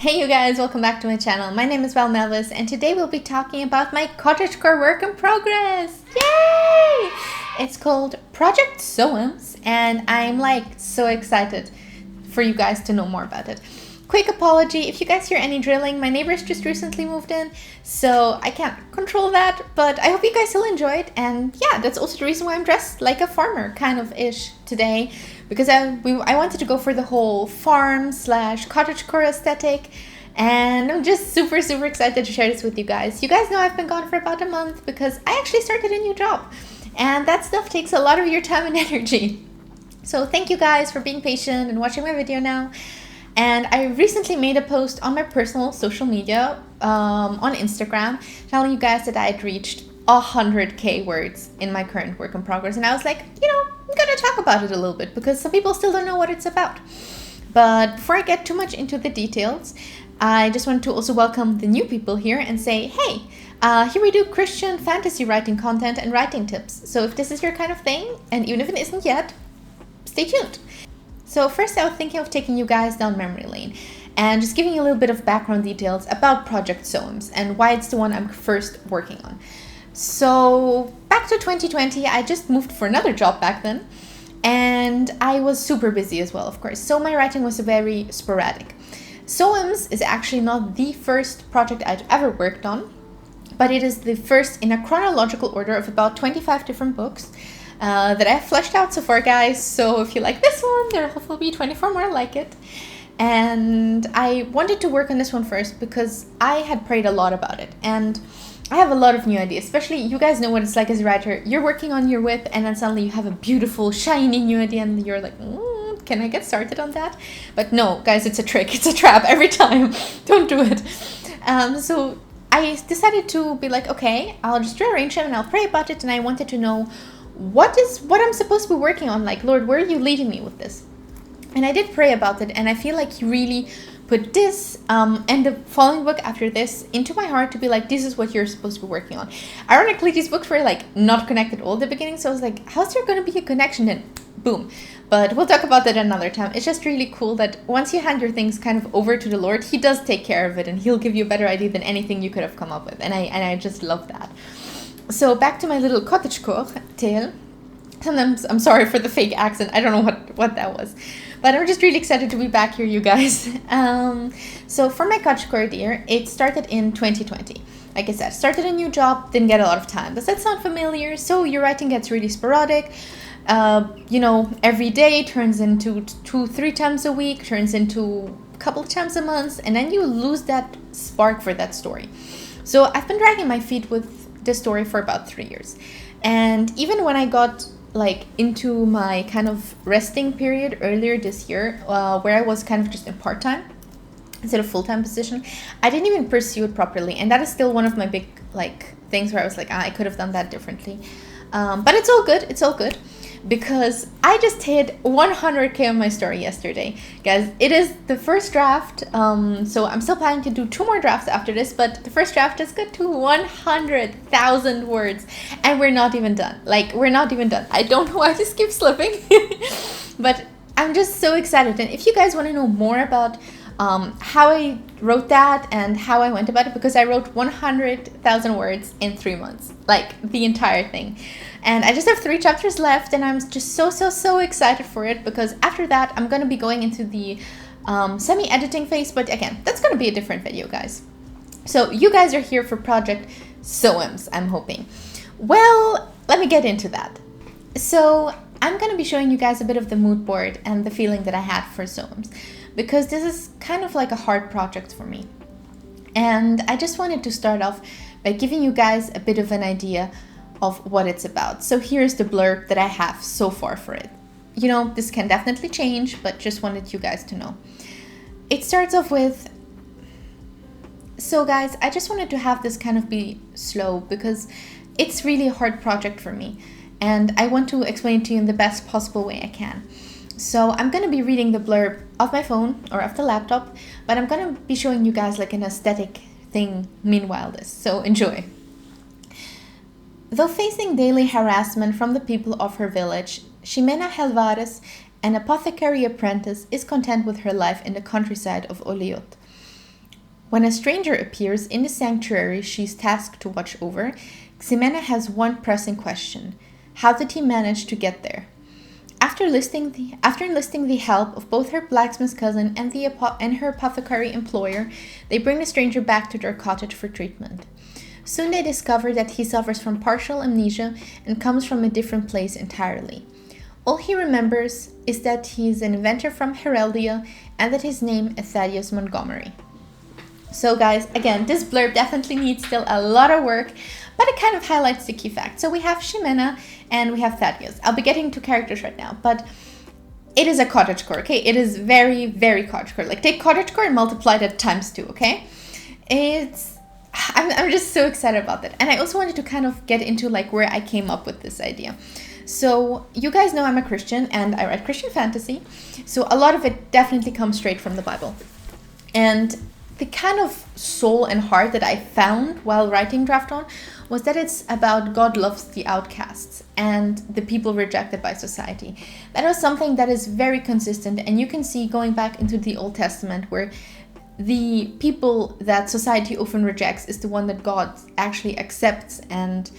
Hey you guys, welcome back to my channel. My name is Val Melvis and today we'll be talking about my cottagecore work in progress. Yay! It's called Project SOAMS and I'm like so excited for you guys to know more about it. Quick apology, if you guys hear any drilling, my neighbors just recently moved in, so I can't control that, but I hope you guys still enjoy it. And yeah, that's also the reason why I'm dressed like a farmer kind of ish today, because I wanted to go for the whole farm slash cottagecore aesthetic, and I'm just super excited to share this with you guys. You guys know I've been gone for about a month because I actually started a new job, and that stuff takes a lot of your time and energy. So thank you guys for being patient and watching my video now. And I recently made a post on my personal social media on Instagram telling you guys that I had reached 100k words in my current work in progress. And I was like, I'm gonna talk about it a little bit because some people still don't know what it's about. But before I get too much into the details, I just want to also welcome the new people here and say, hey, here we do Christian fantasy writing content and writing tips. So if this is your kind of thing, and even if it isn't yet, stay tuned. So first I was thinking of taking you guys down memory lane and just giving you a little bit of background details about Project SOAMS and why it's the one I'm first working on. So back to 2020, I just moved for another job back then and I was super busy as well, of course. So my writing was very sporadic. SOAMS is actually not the first project I've ever worked on, but it is the first in a chronological order of about 25 different books that I've fleshed out so far, guys. So if you like this one, there will hopefully be 24 more like it. And I wanted to work on this one first because I had prayed a lot about it. And I have a lot of new ideas, especially you guys know what it's like as a writer. You're working on your WIP and then suddenly you have a beautiful, shiny new idea and you're like, can I get started on that? But no, guys, it's a trick. It's a trap every time. Don't do it. So I decided to be like, okay, I'll just rearrange them and I'll pray about it. And I wanted to know what I'm supposed to be working on. Like, Lord, where are you leading me with this? And I did pray about it, and I feel like He really put this and the following book after this into my heart to be like, this is what you're supposed to be working on. Ironically, these books were like not connected all at the beginning, so I was like, how's there going to be a connection? Then boom. But we'll talk about that another time. It's just really cool that once you hand your things kind of over to the Lord, He does take care of it, and He'll give you a better idea than anything you could have come up with. And I just love that. So back to my little cottagecore tale. Sometimes I'm sorry for the fake accent. I don't know what that was. But I'm just really excited to be back here, you guys. So for my cottagecore dear, it started in 2020. Like I said, started a new job, didn't get a lot of time. Does that sound familiar? So your writing gets really sporadic. Every day turns into 2-3 times a week, turns into a couple of times a month, and then you lose that spark for that story. So I've been dragging my feet with this story for about 3 years. And even when I got like into my kind of resting period earlier this year, where I was kind of just in part-time instead of full-time position, I didn't even pursue it properly. And that is still one of my big like things where I was like, I could have done that differently. But it's all good. It's all good. Because I just hit 100k on my story yesterday. Guys, it is the first draft, so I'm still planning to do 2 more drafts after this, but the first draft has got to 100,000 words, and we're not even done. Like, we're not even done. I don't know why this keeps slipping, but I'm just so excited. And if you guys want to know more about how I wrote that and how I went about it, because I wrote 100,000 words in 3 months, like the entire thing. And I just have 3 chapters left, and I'm just so excited for it, because after that I'm going to be going into the semi-editing phase. But again, that's going to be a different video, guys. So you guys are here for Project SOAMS, I'm hoping. Well, let me get into that. So I'm going to be showing you guys a bit of the mood board and the feeling that I had for SOAMS, because this is kind of like a hard project for me. And I just wanted to start off by giving you guys a bit of an idea of what it's about. So here's the blurb that I have so far for it. This can definitely change, but just wanted you guys to know. It starts off with, so guys, I just wanted to have this kind of be slow because it's really a hard project for me. And I want to explain it to you in the best possible way I can. So I'm going to be reading the blurb of my phone or of the laptop, but I'm going to be showing you guys like an aesthetic thing meanwhile this. So enjoy. Though facing daily harassment from the people of her village, Ximena Helvares, an apothecary apprentice, is content with her life in the countryside of Oliot. When a stranger appears in the sanctuary she's tasked to watch over, Ximena has one pressing question. How did he manage to get there? After enlisting the help of both her blacksmith cousin and her apothecary employer, they bring the stranger back to their cottage for treatment. Soon they discover that he suffers from partial amnesia and comes from a different place entirely. All he remembers is that he's an inventor from Heraldia and that his name is Thaddeus Montgomery. So guys, again, this blurb definitely needs still a lot of work, but it kind of highlights the key facts. So we have Ximena and we have Thaddeus. I'll be getting to characters right now, but it is a cottagecore, okay? It is very, very cottagecore. Like, take cottagecore and multiply that times 2, okay? I'm just so excited about that. And I also wanted to kind of get into like where I came up with this idea. So you guys know I'm a Christian and I write Christian fantasy. So a lot of it definitely comes straight from the Bible. And the kind of soul and heart that I found while writing Draft On was that it's about God loves the outcasts and the people rejected by society. That was something that is very consistent, and you can see going back into the Old Testament where the people that society often rejects is the one that God actually accepts. And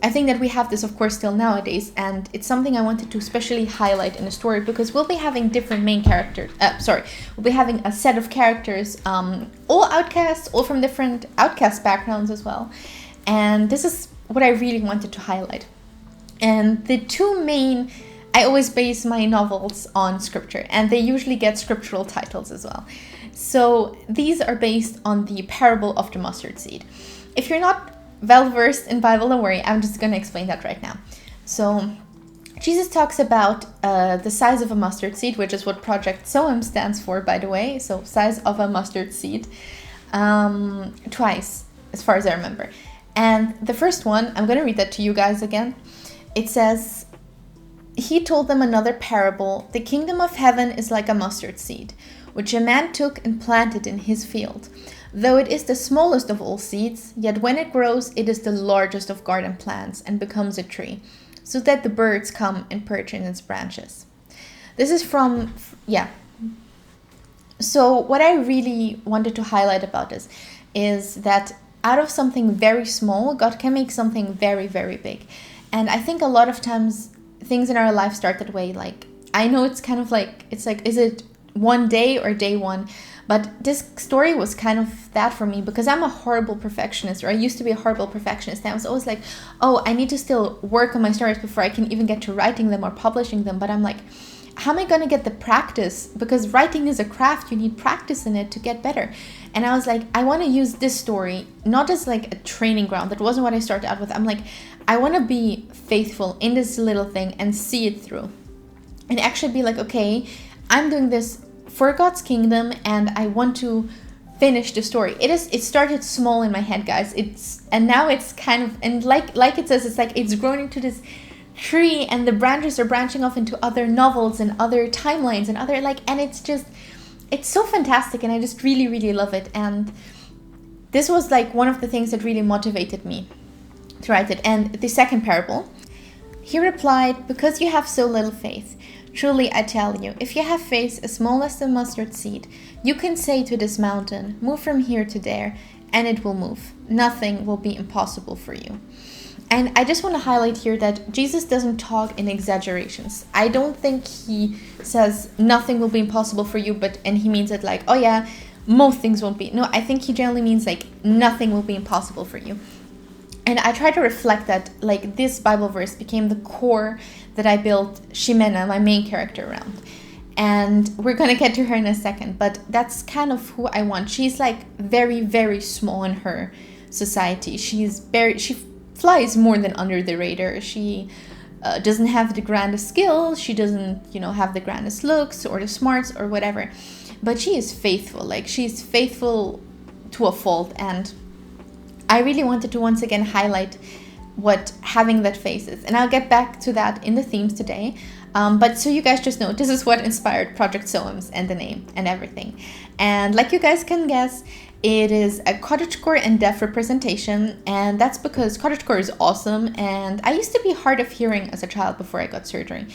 I think that we have this, of course, still nowadays, and it's something I wanted to especially highlight in the story because we'll be having different main characters. We'll be having a set of characters, all outcasts, all from different outcast backgrounds as well. And this is what I really wanted to highlight. And the two main, I always base my novels on scripture, and they usually get scriptural titles as well. So these are based on the parable of the mustard seed. If you're not well versed in Bible, don't worry, I'm just going to explain that right now. So Jesus talks about the size of a mustard seed, which is what Project SOAMS stands for, by the way. So size of a mustard seed, twice, as far as I remember. And the first one, I'm going to read that to you guys again. It says, he told them another parable. The kingdom of heaven is like a mustard seed, which a man took and planted in his field. Though it is the smallest of all seeds, yet when it grows, it is the largest of garden plants and becomes a tree, so that the birds come and perch in its branches. This is from, So what I really wanted to highlight about this is that out of something very small, God can make something very, very big. And I think a lot of times things in our life start that way. Like, I know it's kind of like, is it one day or day one? But this story was kind of that for me because I'm a horrible perfectionist, or I used to be a horrible perfectionist. And I was always like, oh, I need to still work on my stories before I can even get to writing them or publishing them. But I'm like, how am I going to get the practice? Because writing is a craft. You need practice in it to get better. And I was like, I want to use this story not as like a training ground. That wasn't what I started out with. I'm like, I want to be faithful in this little thing and see it through. And actually be like, okay, I'm doing this for God's kingdom and I want to finish the story. It started small in my head, guys. And now it's kind of, and like it says, it's like it's grown into this tree and the branches are branching off into other novels and other timelines and other and it's so fantastic, and I just really, really love it. And this was like one of the things that really motivated me to write it. And the second parable, he replied, because you have so little faith. Truly, I tell you, if you have faith as small as the mustard seed, you can say to this mountain, move from here to there, and it will move. Nothing will be impossible for you. And I just want to highlight here that Jesus doesn't talk in exaggerations. I don't think he says nothing will be impossible for you, and he means it like, oh yeah, most things won't be. No, I think he generally means like nothing will be impossible for you. And I try to reflect that, like, this Bible verse became the core that I built Ximena, my main character, around. And we're going to get to her in a second, but that's kind of who I want. She's like very, very small in her society. She flies more than under the radar. She doesn't have the grandest skills. She doesn't, have the grandest looks or the smarts or whatever. But she is faithful. Like, she's faithful to a fault. And I really wanted to once again highlight what having that faith is. And I'll get back to that in the themes today. But so you guys just know, this is what inspired Project SOAMS and the name and everything. And like you guys can guess, it is a cottagecore and deaf representation. And that's because cottagecore is awesome. And I used to be hard of hearing as a child before I got surgery.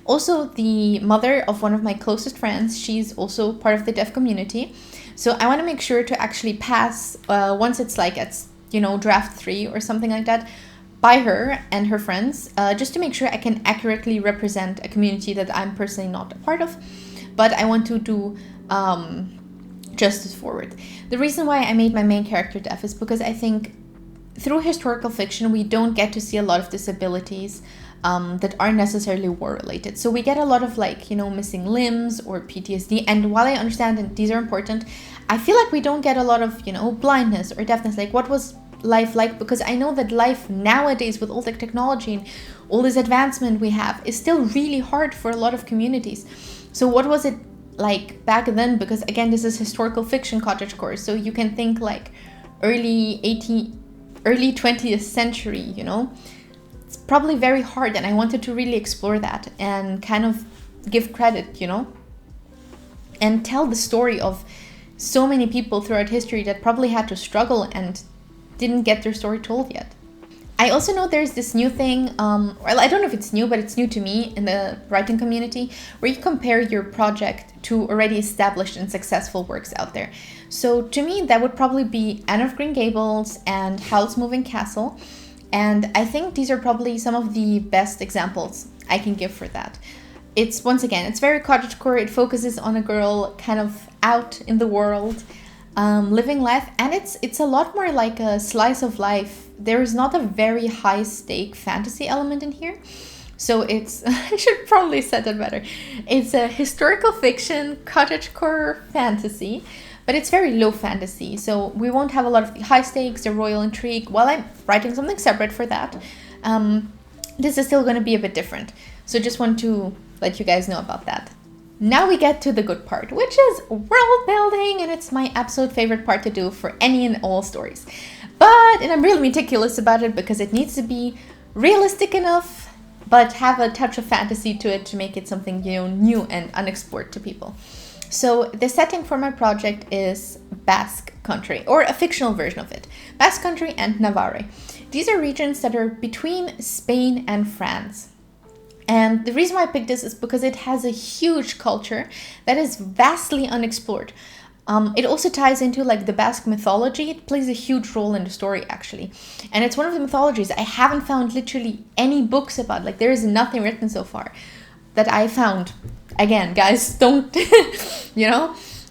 Also, the mother of one of my closest friends, she's also part of the deaf community. So I want to make sure to actually pass, once it's like it's, draft 3 or something like that, by her and her friends, just to make sure I can accurately represent a community that I'm personally not a part of, but I want to do justice forward. The reason why I made my main character deaf is because I think through historical fiction, we don't get to see a lot of disabilities that aren't necessarily war related. So we get a lot of missing limbs or PTSD. And while I understand that these are important, I feel like we don't get a lot of, blindness or deafness. Like, what was life like? Because I know that life nowadays, with all the technology and all this advancement we have, is still really hard for a lot of communities. So what was it like back then? Because again, this is historical fiction cottagecore. So you can think like early 20th century, It's probably very hard, and I wanted to really explore that and kind of give credit, and tell the story of so many people throughout history that probably had to struggle and didn't get their story told yet. I also know there's this new thing, well, I don't know if it's new, but it's new to me in the writing community, where you compare your project to already established and successful works out there. So to me, that would probably be Anne of Green Gables and Howl's Moving Castle. And I think these are probably some of the best examples I can give for that. It's, once again, it's very cottagecore. It focuses on a girl kind of out in the world, living life. And it's a lot more like a slice of life. There is not a very high stake fantasy element in here. So it's, I should probably say that better. It's a historical fiction cottagecore fantasy, but it's very low fantasy, so we won't have a lot of the high stakes, the royal intrigue. While I'm writing something separate for that, this is still going to be a bit different. So just want to let you guys know about that. Now we get to the good part, which is world building, and it's my absolute favorite part to do for any and all stories. And I'm really meticulous about it because it needs to be realistic enough, but have a touch of fantasy to it to make it something new and unexplored to people. So the setting for my project is Basque Country, or a fictional version of it. Basque Country and Navarre. These are regions that are between Spain and France. And the reason why I picked this is because it has a huge culture that is vastly unexplored. It also ties into the Basque mythology. It plays a huge role in the story, actually. And it's one of the mythologies I haven't found literally any books about. There is nothing written so far that I found. Again, guys, don't,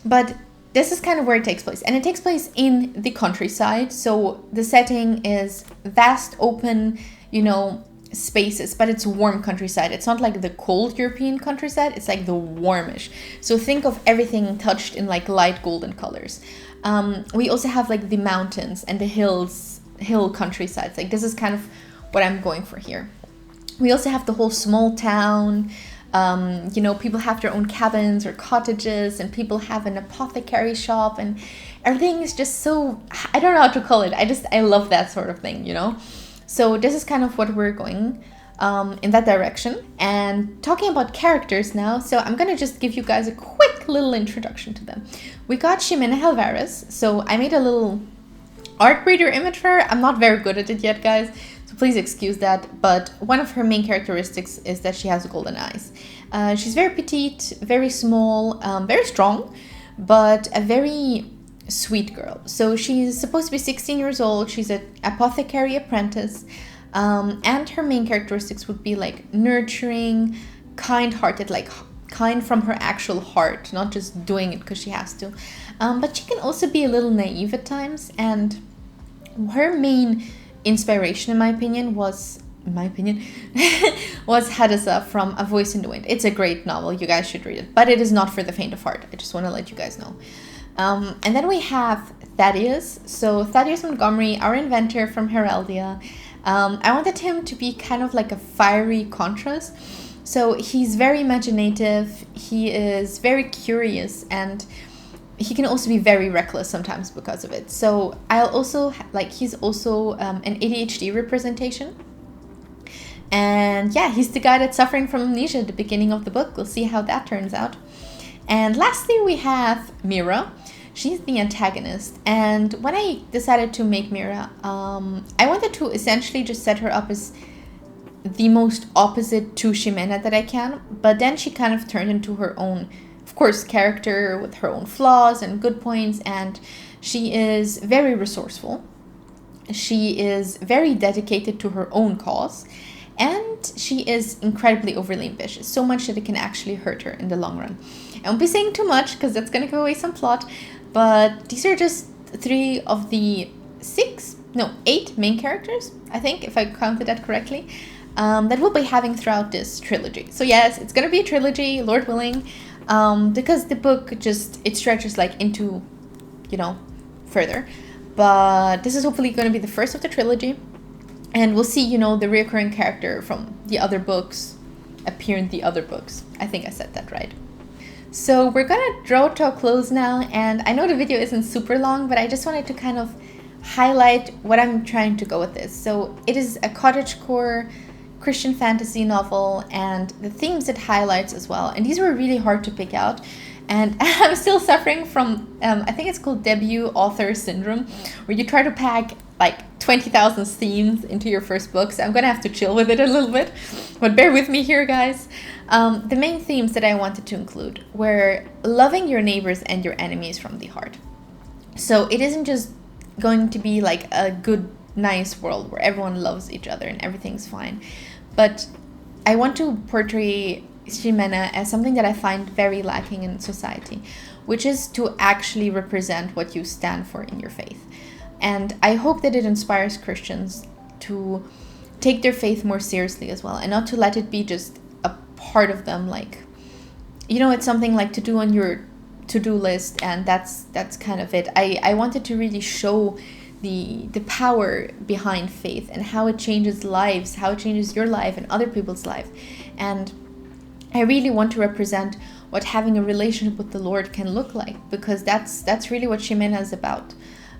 but this is kind of where it takes place. And it takes place in the countryside. So the setting is vast, open, spaces, but it's warm countryside. It's not like the cold European countryside. It's like the warmish. So think of everything touched in light golden colors. We also have the mountains and the hill countrysides. This is kind of what I'm going for here. We also have the whole small town. People have their own cabins or cottages, and people have an apothecary shop, and everything is just so, I don't know how to call it. I love that sort of thing, So this is kind of what we're going in that direction. And talking about characters now, so I'm going to just give you guys a quick little introduction to them. We got Ximena Alvarez. So I made a little art breeder image for her. I'm not very good at it yet, guys. So please excuse that, but one of her main characteristics is that she has golden eyes. She's very petite, very small, very strong, but a very sweet girl. So she's supposed to be 16 years old. She's an apothecary apprentice, and her main characteristics would be nurturing, kind-hearted, kind from her actual heart, not just doing it because she has to. But she can also be a little naive at times, and her main inspiration, in my opinion, was Hadassa from A Voice in the Wind. It's a great novel. You guys should read it, but it is not for the faint of heart. I just want to let you guys know. And then we have Thaddeus. So Thaddeus Montgomery, our inventor from Heraldia. I wanted him to be kind of like a fiery contrast. So he's very imaginative. He is very curious, and he can also be very reckless sometimes because of it. So I'll also he's also an ADHD representation. And yeah, he's the guy that's suffering from amnesia at the beginning of the book. We'll see how that turns out. And lastly, we have Mira. She's the antagonist. And when I decided to make Mira, I wanted to essentially just set her up as the most opposite to Ximena that I can. But then she kind of turned into her own of course, character with her own flaws and good points, and she is very resourceful. She is very dedicated to her own cause, and she is incredibly overly ambitious, so much that it can actually hurt her in the long run. I won't be saying too much because that's going to give away some plot, but these are just 3 of the 8 main characters, I think, if I counted that correctly, that we'll be having throughout this trilogy. So yes, it's going to be a trilogy, Lord willing, because the book it stretches like into, further. But this is hopefully going to be the first of the trilogy. And we'll see, the reoccurring character from the other books appear in the other books. I think I said that right. So we're going to draw to a close now. And I know the video isn't super long, but I just wanted to kind of highlight what I'm trying to go with this. So it is a cottagecore Christian fantasy novel, and the themes it highlights as well. And these were really hard to pick out. And I'm still suffering from, I think it's called debut author syndrome, where you try to pack like 20,000 themes into your first book. So I'm going to have to chill with it a little bit. But bear with me here, guys. The main themes that I wanted to include were loving your neighbors and your enemies from the heart. So it isn't just going to be like a good, nice world where everyone loves each other and everything's fine. But I want to portray Ximena as something that I find very lacking in society, which is to actually represent what you stand for in your faith. And I hope that it inspires Christians to take their faith more seriously as well, and not to let it be just a part of them, like, it's something like to do on your to-do list, and that's kind of it. I wanted to really show the power behind faith and how it changes lives, how it changes your life and other people's life. And I really want to represent what having a relationship with the Lord can look like, because that's really what Ximena is about.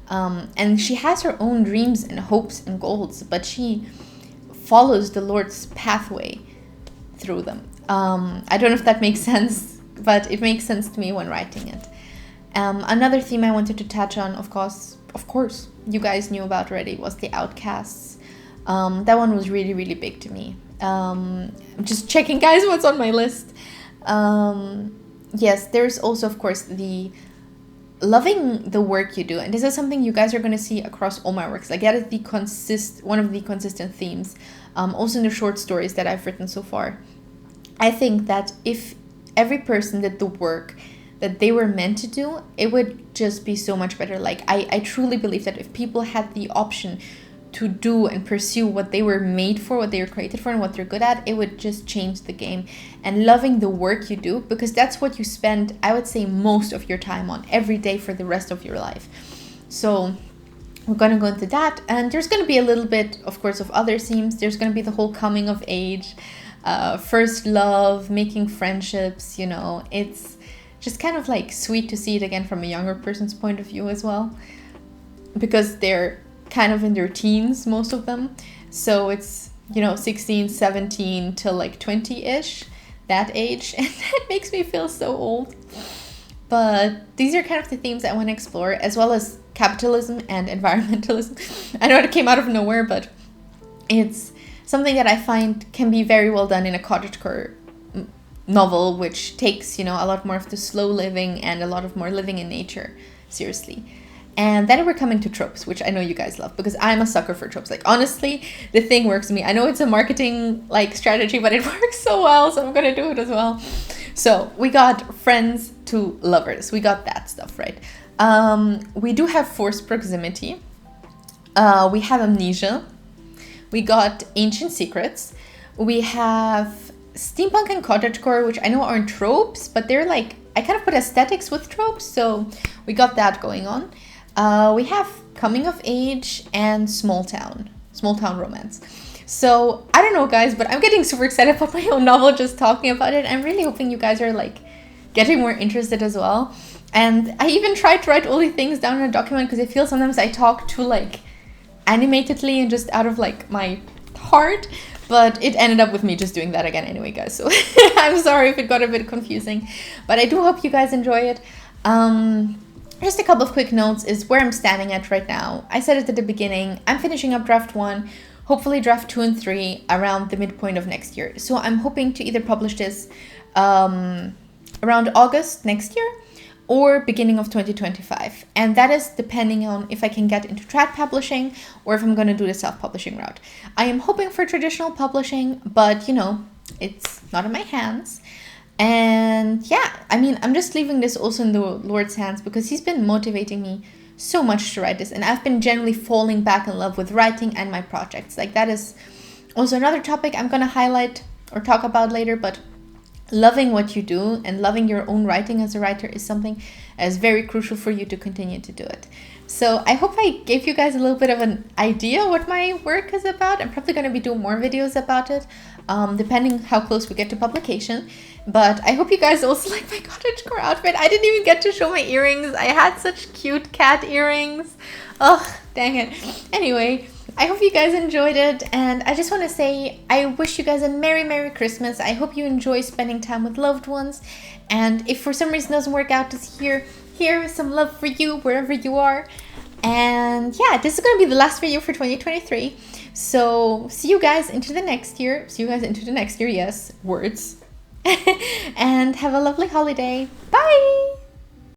And she has her own dreams and hopes and goals, but she follows the Lord's pathway through them. I don't know if that makes sense, but it makes sense to me when writing it. Another theme I wanted to touch on, of course, you guys knew about already, was the outcasts. That one was really, really big to me. I'm just checking, guys, what's on my list. Yes, there's also, of course, the loving the work you do. And this is something you guys are going to see across all my works. Like, that is one of the consistent themes. Also in the short stories that I've written so far. I think that if every person did the work that they were meant to do, it would just be so much better. Like, I truly believe that if people had the option to do and pursue what they were made for, what they were created for, and what they're good at, it would just change the game. And loving the work you do, because that's what you spend, I would say, most of your time on every day for the rest of your life. So we're going to go into that, and there's going to be a little bit, of course, of other themes. There's going to be the whole coming of age, first love, making friendships. It's just kind of like sweet to see it again from a younger person's point of view as well, because they're kind of in their teens, most of them. So it's, 16, 17 till like 20-ish, that age. And that makes me feel so old. But these are kind of the themes I want to explore, as well as capitalism and environmentalism. I know it came out of nowhere, but it's something that I find can be very well done in a cottagecore novel, which takes, a lot more of the slow living and a lot of more living in nature seriously. And then we're coming to tropes, which I know you guys love, because I'm a sucker for tropes. Like, honestly, the thing works for me. I know it's a marketing strategy, but it works so well, so I'm gonna do it as well. So we got friends to lovers. We got that stuff, right? We do have forced proximity. We have amnesia. We got ancient secrets. We have steampunk and cottagecore, which I know aren't tropes, but they're like, I kind of put aesthetics with tropes, so we got that going on. We have coming of age and small town romance. So I don't know, guys, but I'm getting super excited about my own novel just talking about it. I'm really hoping you guys are like getting more interested as well. And I even tried to write all the things down in a document, because I feel sometimes I talk too like animatedly and just out of like my heart. But it ended up with me just doing that again anyway, guys. So I'm sorry if it got a bit confusing, but I do hope you guys enjoy it. Just a couple of quick notes is where I'm standing at right now. I said it at the beginning. I'm finishing up draft 1, hopefully draft 2 and 3 around the midpoint of next year. So I'm hoping to either publish this around August next year or beginning of 2025. And that is depending on if I can get into trad publishing or if I'm going to do the self-publishing route. I am hoping for traditional publishing, but you know, it's not in my hands. And yeah, I mean, I'm just leaving this also in the Lord's hands because he's been motivating me so much to write this. And I've been generally falling back in love with writing and my projects. Like, that is also another topic I'm going to highlight or talk about later, but loving what you do and loving your own writing as a writer is something that is very crucial for you to continue to do it. So I hope I gave you guys a little bit of an idea what my work is about. I'm probably going to be doing more videos about it, depending how close we get to publication. But I hope you guys also like my cottagecore outfit. I didn't even get to show my earrings. I had such cute cat earrings. Oh, dang it. Anyway, I hope you guys enjoyed it, and I just want to say I wish you guys a Merry Christmas. I hope you enjoy spending time with loved ones, and if for some reason it doesn't work out this year, here is some love for you wherever you are. And yeah, this is going to be the last video for 2023, so see you guys into the next year. Yes, words. And have a lovely holiday. Bye!